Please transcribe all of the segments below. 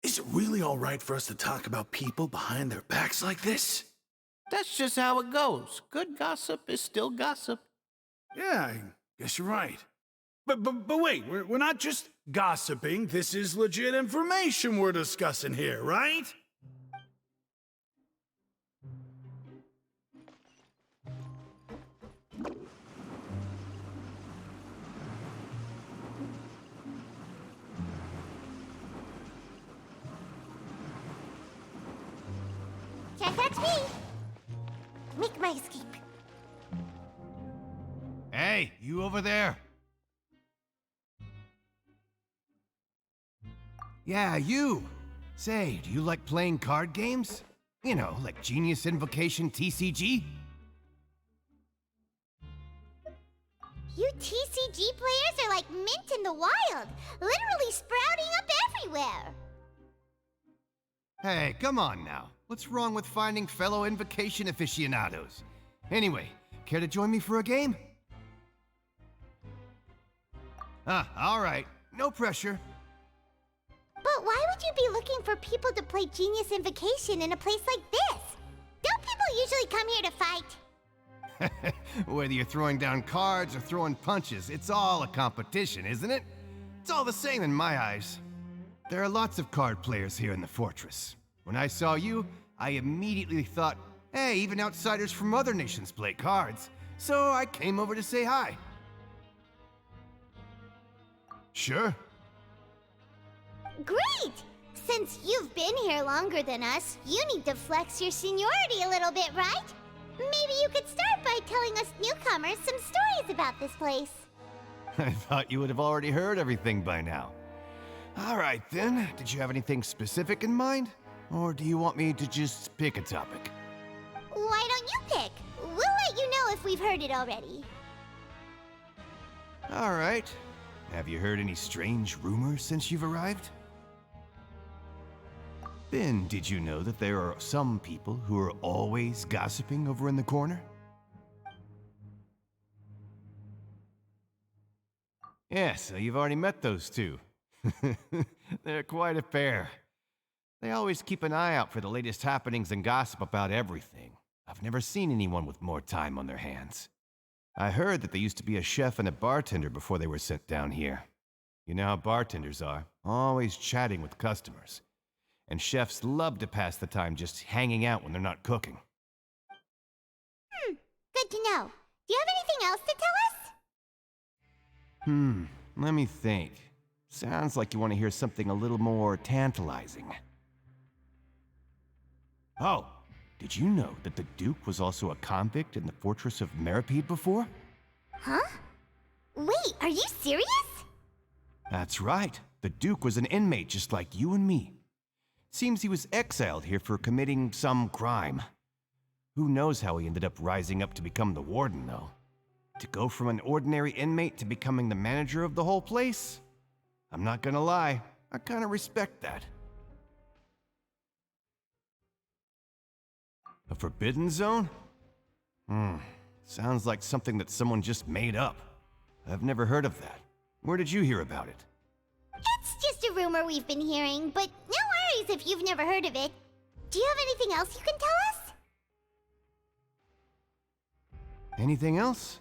Is it really all right for us to talk about people behind their backs like this? That's just how it goes. Good gossip is still gossip. Yeah, I guess you're right. But wait, we're not just gossiping. This is legit information we're discussing here, right? Can't catch me! Make my escape. Hey, you over there. Yeah, you. Say, do you like playing card games? You know, like Genius Invocation TCG? You TCG players are like mint in the wild, literally sprouting up everywhere. Hey, come on now. What's wrong with finding fellow Invocation aficionados? Anyway, care to join me for a game? All right. No pressure. But why would you be looking for people to play Genius Invocation in a place like this? Don't people usually come here to fight? Whether you're throwing down cards or throwing punches, it's all a competition, isn't it? It's all the same in my eyes. There are lots of card players here in the fortress. When I saw you, I immediately thought, hey, even outsiders from other nations play cards. So I came over to say hi. Sure. Great! Since you've been here longer than us, you need to flex your seniority a little bit, right? Maybe you could start by telling us newcomers some stories about this place. I thought you would have already heard everything by now. All right then, did you have anything specific in mind? Or do you want me to just pick a topic? Why don't you pick? We'll let you know if we've heard it already. All right. Have you heard any strange rumors since you've arrived? Then, did you know that there are some people who are always gossiping over in the corner? Yeah, so you've already met those two. They're quite a pair. They always keep an eye out for the latest happenings and gossip about everything. I've never seen anyone with more time on their hands. I heard that they used to be a chef and a bartender before they were sent down here. You know how bartenders are, always chatting with customers. And chefs love to pass the time just hanging out when they're not cooking. Good to know. Do you have anything else to tell us? Let me think. Sounds like you want to hear something a little more tantalizing. Oh, did you know that the Duke was also a convict in the fortress of Meripede before? Huh? Wait, are you serious? That's right. The Duke was an inmate just like you and me. Seems he was exiled here for committing some crime. Who knows how he ended up rising up to become the warden, though? To go from an ordinary inmate to becoming the manager of the whole place? I'm not gonna lie, I kinda respect that. A forbidden zone? Sounds like something that someone just made up. I've never heard of that. Where did you hear about it? It's just a rumor we've been hearing, but no worries if you've never heard of it. Do you have anything else you can tell us? Anything else?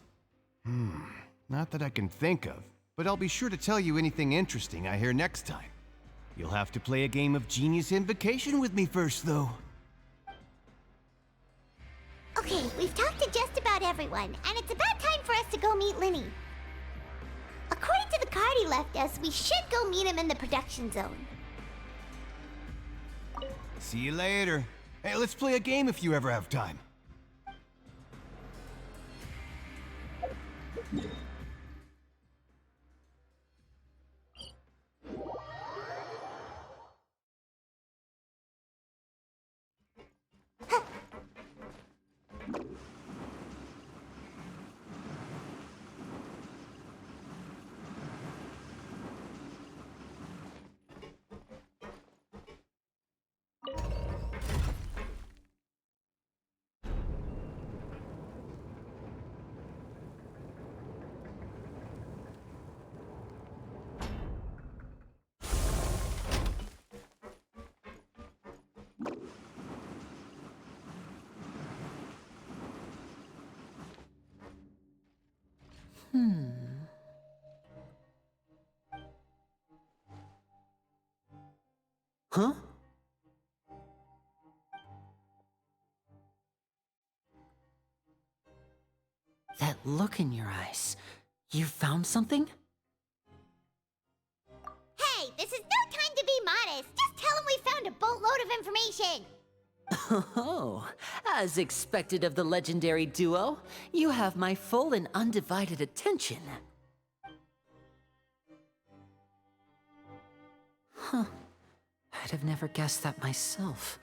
Not that I can think of, but I'll be sure to tell you anything interesting I hear next time. You'll have to play a game of Genius Invocation with me first, though. Okay, we've talked to just about everyone, and it's about time for us to go meet Linny. According to the card he left us, we should go meet him in the production zone. See you later. Hey, let's play a game if you ever have time. Huh? That look in your eyes. You found something? Hey, this is no time to be modest. Just tell him we found a boatload of information. Oh, as expected of the legendary duo, you have my full and undivided attention. Huh. I'd have never guessed that myself.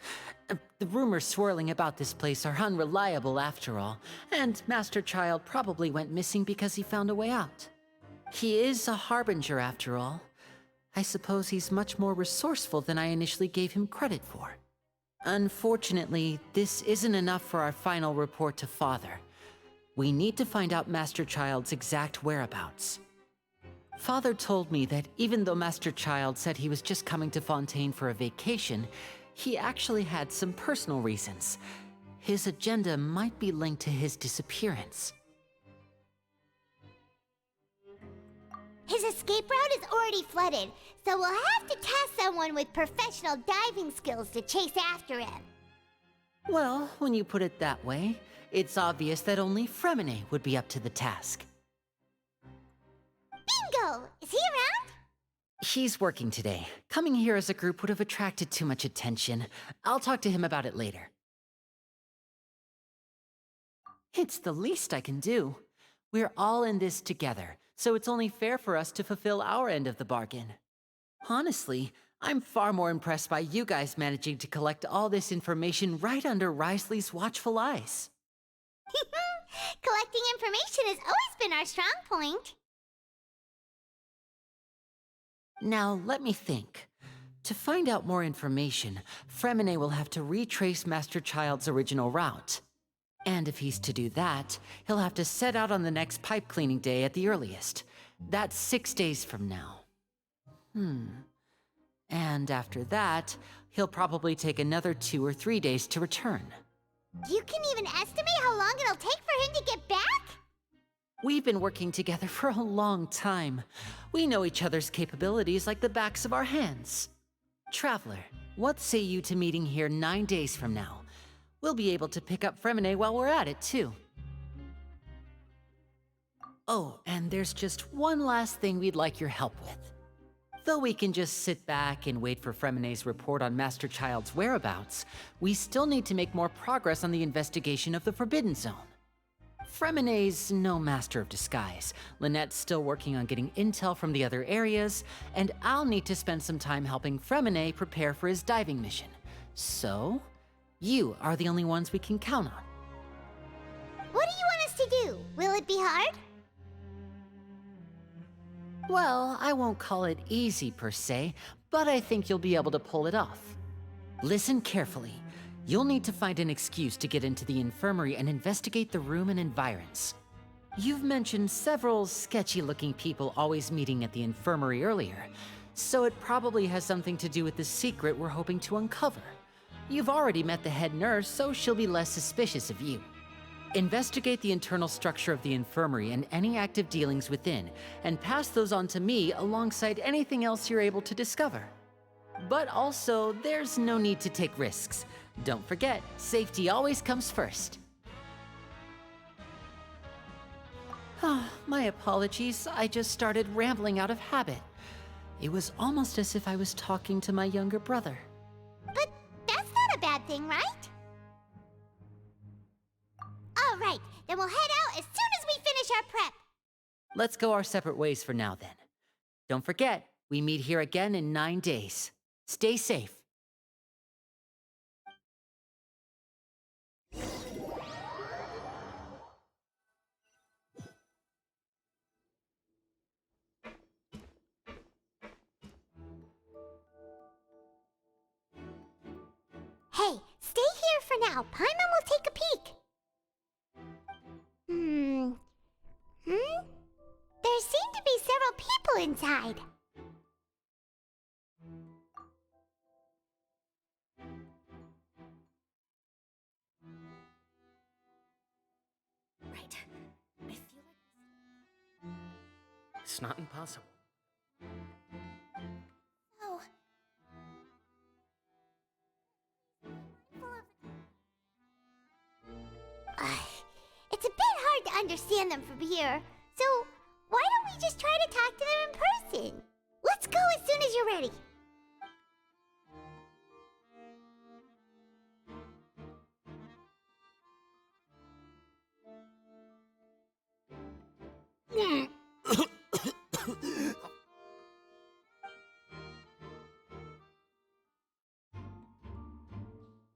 The rumors swirling about this place are unreliable after all, and Master Childe probably went missing because he found a way out. He is a harbinger after all. I suppose he's much more resourceful than I initially gave him credit for. Unfortunately, this isn't enough for our final report to Father. We need to find out Master Childe's exact whereabouts. Father told me that even though Master Childe said he was just coming to Fontaine for a vacation, he actually had some personal reasons. His agenda might be linked to his disappearance. His escape route is already flooded, so we'll have to task someone with professional diving skills to chase after him. Well, when you put it that way, it's obvious that only Furina would be up to the task. Bingo! Is he around? He's working today. Coming here as a group would have attracted too much attention. I'll talk to him about it later. It's the least I can do. We're all in this together, so it's only fair for us to fulfill our end of the bargain. Honestly, I'm far more impressed by you guys managing to collect all this information right under Risley's watchful eyes. Collecting information has always been our strong point. Now, let me think. To find out more information, Furina will have to retrace Master Childe's original route. And if he's to do that, he'll have to set out on the next pipe cleaning day at the earliest. That's 6 days from now. And after that, he'll probably take another 2 or 3 days to return. You can even estimate how long it'll take for him to get back? We've been working together for a long time. We know each other's capabilities like the backs of our hands. Traveler, what say you to meeting here 9 days from now? We'll be able to pick up Furina while we're at it, too. Oh, and there's just one last thing we'd like your help with. Though we can just sit back and wait for Furina's report on Master Childe's whereabouts, we still need to make more progress on the investigation of the Forbidden Zone. Furina's no master of disguise. Lynette's still working on getting intel from the other areas, and I'll need to spend some time helping Furina prepare for his diving mission. So, you are the only ones we can count on. What do you want us to do? Will it be hard? Well, I won't call it easy per se, but I think you'll be able to pull it off. Listen carefully. You'll need to find an excuse to get into the infirmary and investigate the room and environs. You've mentioned several sketchy-looking people always meeting at the infirmary earlier, so it probably has something to do with the secret we're hoping to uncover. You've already met the head nurse, so she'll be less suspicious of you. Investigate the internal structure of the infirmary and any active dealings within, and pass those on to me alongside anything else you're able to discover. But also, there's no need to take risks. Don't forget, safety always comes first. My apologies, I just started rambling out of habit. It was almost as if I was talking to my younger brother. But that's not a bad thing, right? All right, then we'll head out as soon as we finish our prep. Let's go our separate ways for now, then. Don't forget, we meet here again in 9 days. Stay safe. Hey, stay here for now. Paimon will take a peek. There seem to be several people inside. Right. I feel like... It's not impossible. Oh. It's a bit hard to understand them from here, so why don't we just try to talk to them in person? Let's go as soon as you're ready.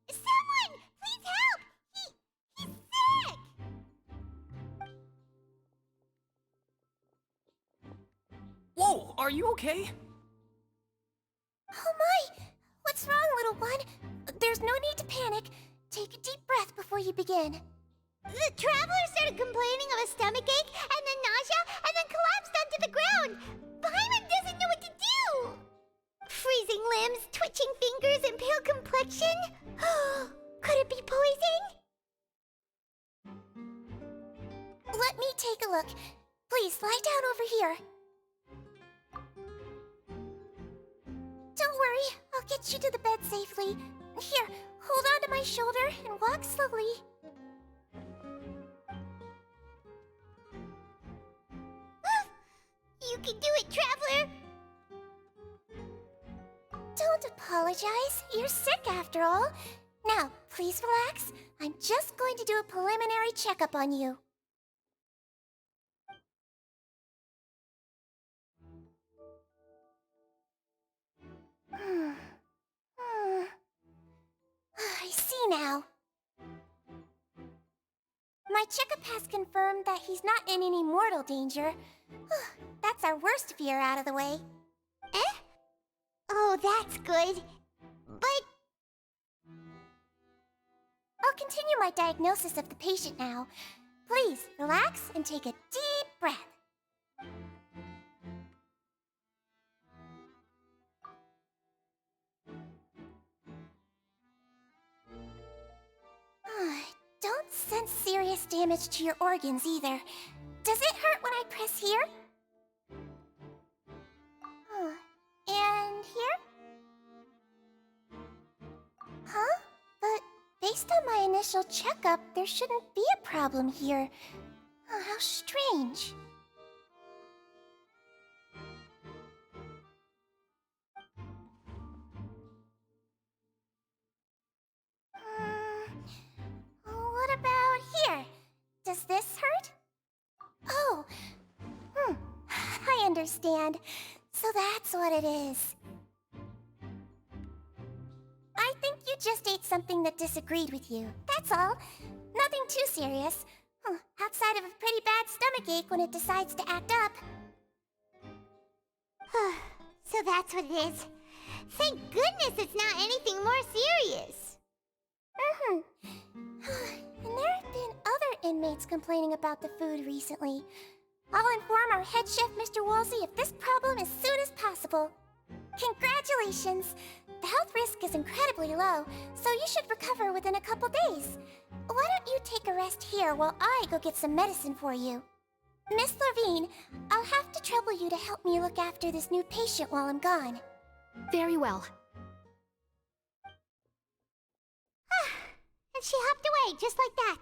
Someone! Please help! He's sick! Whoa, are you okay? Oh my! What's wrong, little one? There's no need to panic. Take a deep breath before you begin. The traveler started complaining of a stomachache, and then nausea, and then collapsed onto the ground. Paimon doesn't know what to do! Freezing limbs, twitching fingers, and pale complexion? Could it be poison? Let me take a look. Please, lie down over here. Don't worry, I'll get you to the bed safely. Here, hold on to my shoulder and walk slowly. You can do it, Traveler! Don't apologize. You're sick after all. Now, please relax. I'm just going to do a preliminary checkup on you. I see now. My checkup has confirmed that he's not in any mortal danger. That's our worst fear out of the way. Eh? Oh, that's good. But... I'll continue my diagnosis of the patient now. Please, relax and take a deep breath. Don't sense serious damage to your organs either. Does it hurt when I press here? And here? Huh? But based on my initial checkup, there shouldn't be a problem here. Oh, how strange. What about here? Does this hurt? Oh, I understand. So that's what it is. I think you just ate something that disagreed with you. That's all. Nothing too serious. Outside of a pretty bad stomachache when it decides to act up. So that's what it is. Thank goodness it's not anything more serious. And there have been other inmates complaining about the food recently. I'll inform our head chef, Mr. Woolsey, of this problem as soon as possible. Congratulations! The health risk is incredibly low, so you should recover within a couple days. Why don't you take a rest here while I go get some medicine for you? Miss Levine, I'll have to trouble you to help me look after this new patient while I'm gone. Very well. And she hopped away just like that.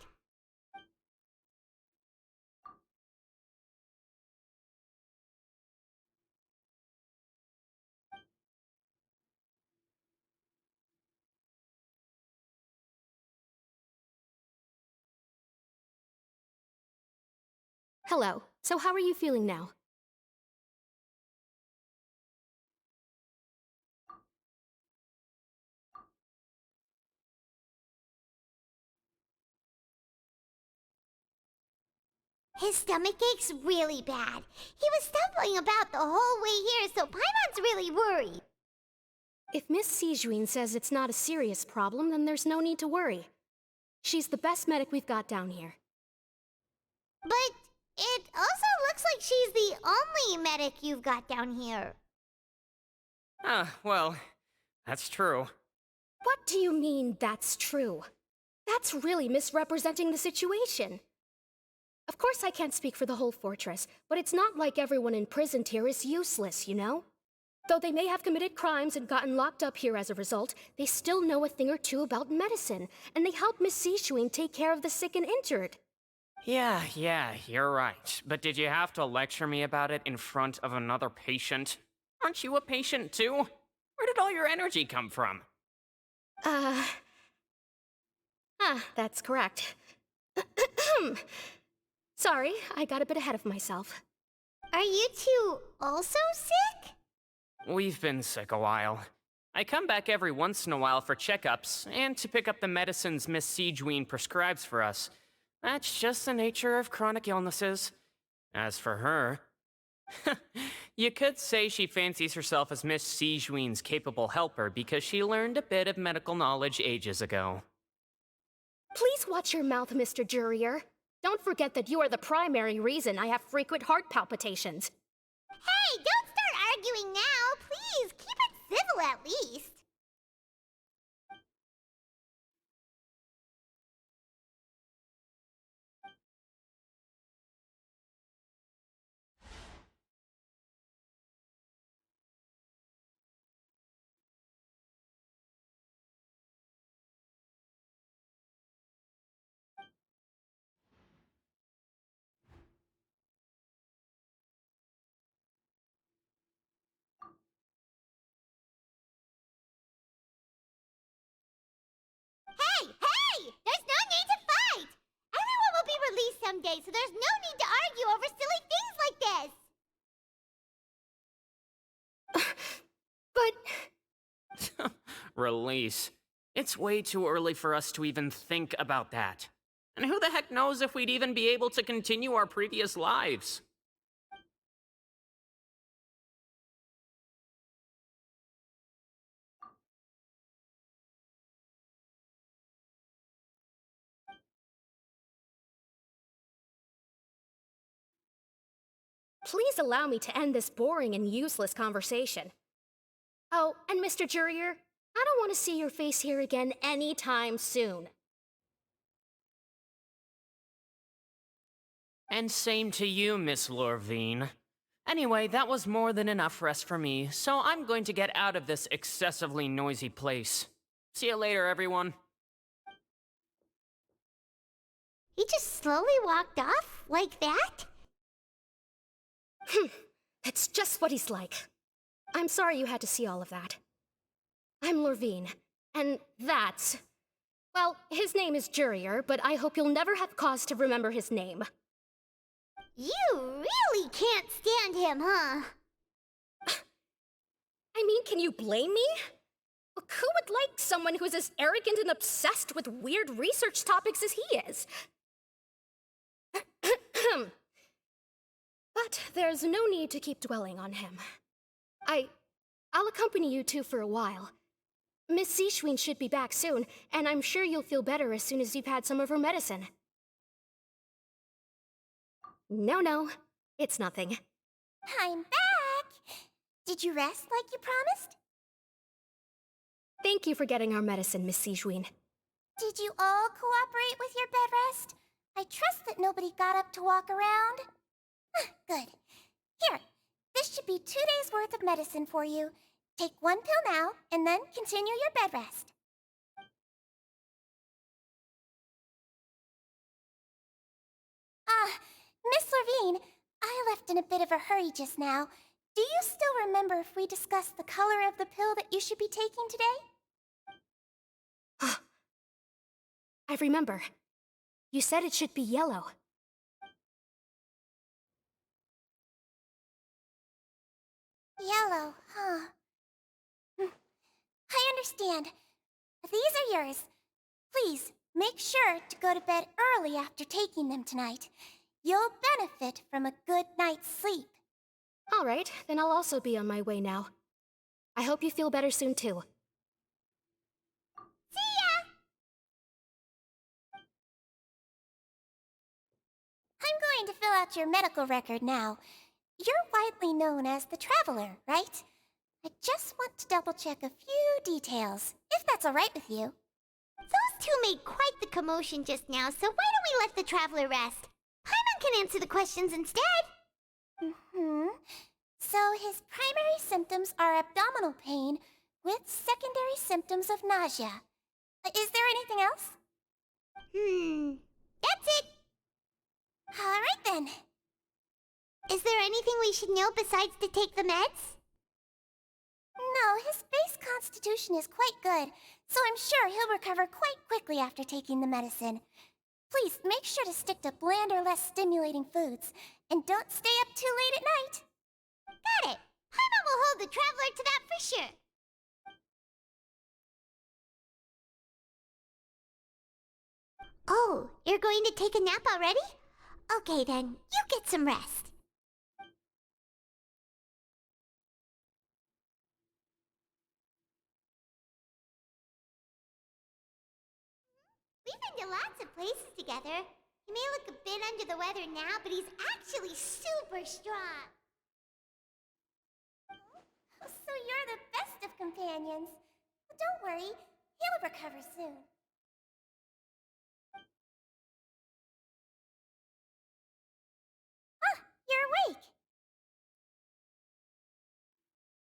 Hello. So how are you feeling now? His stomach ache's really bad. He was stumbling about the whole way here, so Paimon's really worried. If Miss Sejuine says it's not a serious problem, then there's no need to worry. She's the best medic we've got down here. But it also looks like she's the only medic you've got down here. Well, that's true. What do you mean, that's true? That's really misrepresenting the situation. Of course I can't speak for the whole fortress, but it's not like everyone imprisoned here is useless, you know? Though they may have committed crimes and gotten locked up here as a result, they still know a thing or two about medicine, and they help Miss Sishuin take care of the sick and injured. Yeah, you're right. But did you have to lecture me about it in front of another patient? Aren't you a patient too? Where did all your energy come from? That's correct. Sorry, I got a bit ahead of myself. Are you two also sick? We've been sick a while. I come back every once in a while for checkups, and to pick up the medicines Miss Sijween prescribes for us. That's just the nature of chronic illnesses. As for her, you could say she fancies herself as Miss Sijween's capable helper because she learned a bit of medical knowledge ages ago. Please watch your mouth, Mr. Jurier. Don't forget that you are the primary reason I have frequent heart palpitations. Hey, don't start arguing now! Please, keep it civil at least! Hey! There's no need to fight! Everyone will be released someday, so there's no need to argue over silly things like this! But... Release. It's way too early for us to even think about that. And who the heck knows if we'd even be able to continue our previous lives? Please allow me to end this boring and useless conversation. Oh, and Mr. Jurier, I don't want to see your face here again anytime soon. And same to you, Miss Lorvine. Anyway, that was more than enough rest for me, so I'm going to get out of this excessively noisy place. See you later, everyone. He just slowly walked off like that? That's just what he's like. I'm sorry you had to see all of that. I'm Lorvine, and that's... Well, his name is Jurier, but I hope you'll never have cause to remember his name. You really can't stand him, huh? I mean, can you blame me? Look, who would like someone who's as arrogant and obsessed with weird research topics as he is? But there's no need to keep dwelling on him. I'll accompany you two for a while. Miss Sishween should be back soon, and I'm sure you'll feel better as soon as you've had some of her medicine. No, it's nothing. I'm back! Did you rest like you promised? Thank you for getting our medicine, Miss Sijween. Did you all cooperate with your bed rest? I trust that nobody got up to walk around. Good. Here, this should be 2 days' worth of medicine for you. Take 1 pill now, and then continue your bed rest. Miss Lorvine, I left in a bit of a hurry just now. Do you still remember if we discussed the color of the pill that you should be taking today? I remember. You said it should be yellow. Yellow, huh? I understand. These are yours. Please, make sure to go to bed early after taking them tonight. You'll benefit from a good night's sleep. All right, then I'll also be on my way now. I hope you feel better soon, too. See ya! I'm going to fill out your medical record now. You're widely known as the Traveler, right? I just want to double-check a few details, if that's all right with you. Those two made quite the commotion just now, so why don't we let the Traveler rest? Paimon can answer the questions instead. So his primary symptoms are abdominal pain with secondary symptoms of nausea. Is there anything else? That's it. All right then. Is there anything we should know besides to take the meds? No, his base constitution is quite good, so I'm sure he'll recover quite quickly after taking the medicine. Please make sure to stick to bland or less stimulating foods, and don't stay up too late at night. Got it. Paimon will hold the Traveler to that for sure. Oh, you're going to take a nap already? Okay then, you get some rest. We've been to lots of places together. He may look a bit under the weather now, but he's actually super strong. So you're the best of companions. But don't worry, he'll recover soon. Ah, you're awake.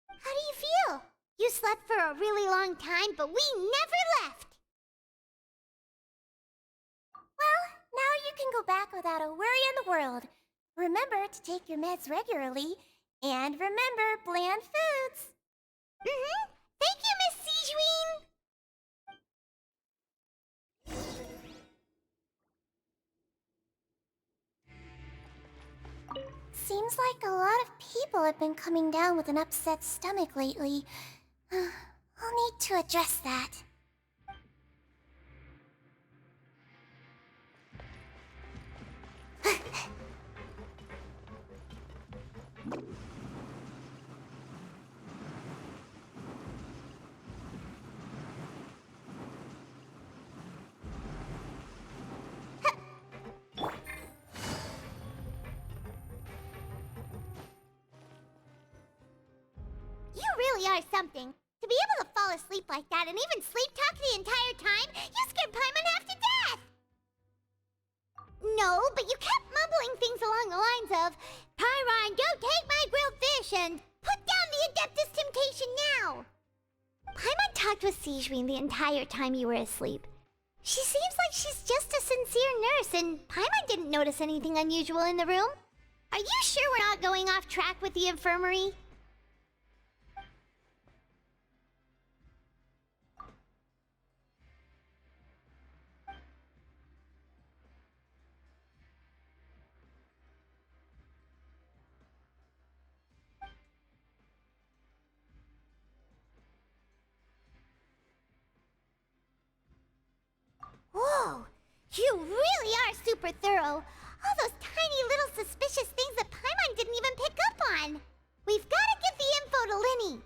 How do you feel? You slept for a really long time, but we never left. Well, now you can go back without a worry in the world. Remember to take your meds regularly, and remember bland foods. Thank you, Miss Siegewien. Seems like a lot of people have been coming down with an upset stomach lately. I'll need to address that. You really are something. To be able to fall asleep like that and even sleep talk the entire time, you scared Paimon half to death! No, but you kept mumbling things along the lines of, Pyron, don't take my grilled fish, and put down the Adeptus Temptation now! Paimon talked with Siegewien the entire time you were asleep. She seems like she's just a sincere nurse, and Paimon didn't notice anything unusual in the room. Are you sure we're not going off track with the infirmary? Whoa! You really are super thorough! All those tiny little suspicious things that Paimon didn't even pick up on! We've gotta give the info to Linny!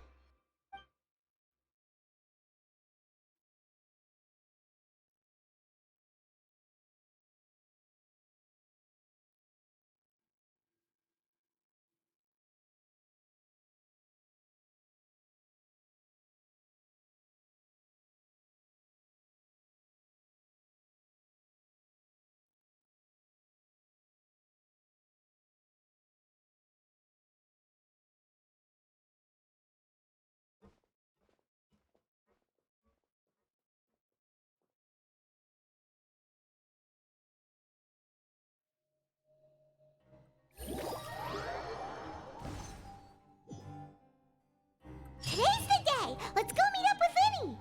Today's the day! Let's go meet up with Linny!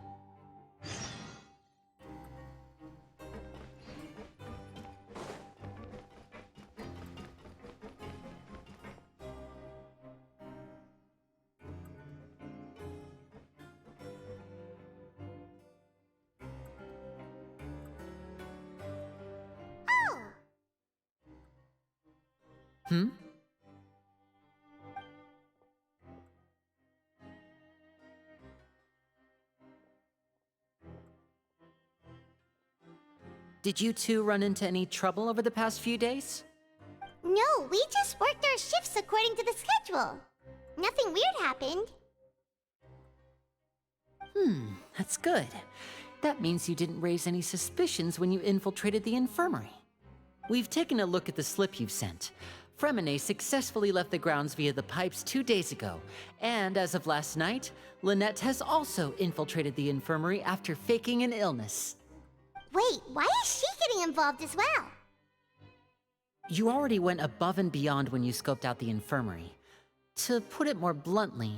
Oh! Did you two run into any trouble over the past few days? No, we just worked our shifts according to the schedule. Nothing weird happened. That's good. That means you didn't raise any suspicions when you infiltrated the infirmary. We've taken a look at the slip you've sent. Fremine successfully left the grounds via the pipes 2 days ago, and as of last night, Lynette has also infiltrated the infirmary after faking an illness. Wait, why is she getting involved as well? You already went above and beyond when you scoped out the infirmary. To put it more bluntly,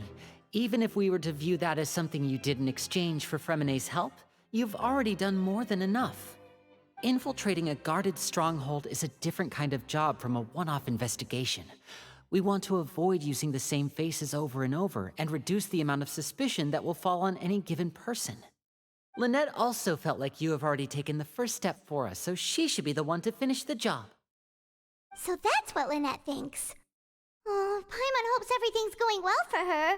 even if we were to view that as something you did in exchange for Fremine's help, you've already done more than enough. Infiltrating a guarded stronghold is a different kind of job from a one-off investigation. We want to avoid using the same faces over and over and reduce the amount of suspicion that will fall on any given person. Lynette also felt like you have already taken the first step for us, so she should be the one to finish the job. So that's what Lynette thinks. Oh, Paimon hopes everything's going well for her.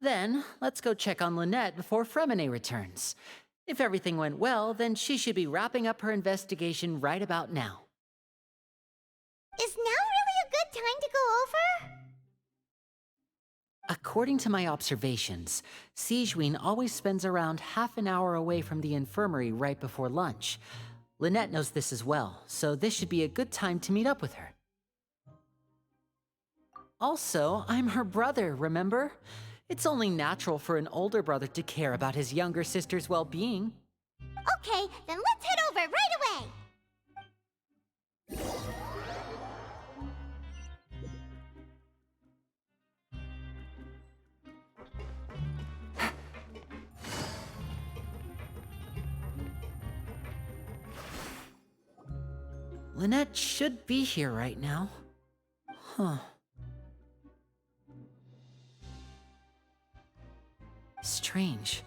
Then, let's go check on Lynette before Fremine returns. If everything went well, then she should be wrapping up her investigation right about now. Is now really a good time to go over? According to my observations, Sigewinne always spends around half an hour away from the infirmary right before lunch. Lynette knows this as well, so this should be a good time to meet up with her. Also, I'm her brother, remember? It's only natural for an older brother to care about his younger sister's well-being. Okay, then let's head over right away! Lynette should be here right now. Huh. Strange.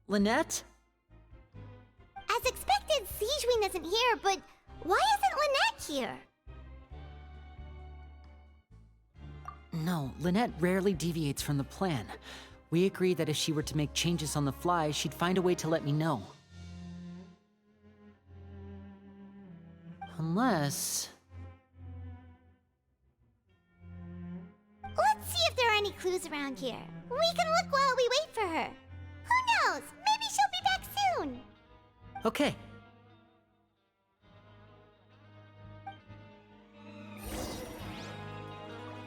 Lynette? As expected, Sigewinne isn't here, but why isn't Lynette here? No, Lynette rarely deviates from the plan. We agreed that if she were to make changes on the fly, she'd find a way to let me know. Unless... Let's see if there are any clues around here. We can look while we wait for her. Who knows? Maybe she'll be back soon. Okay,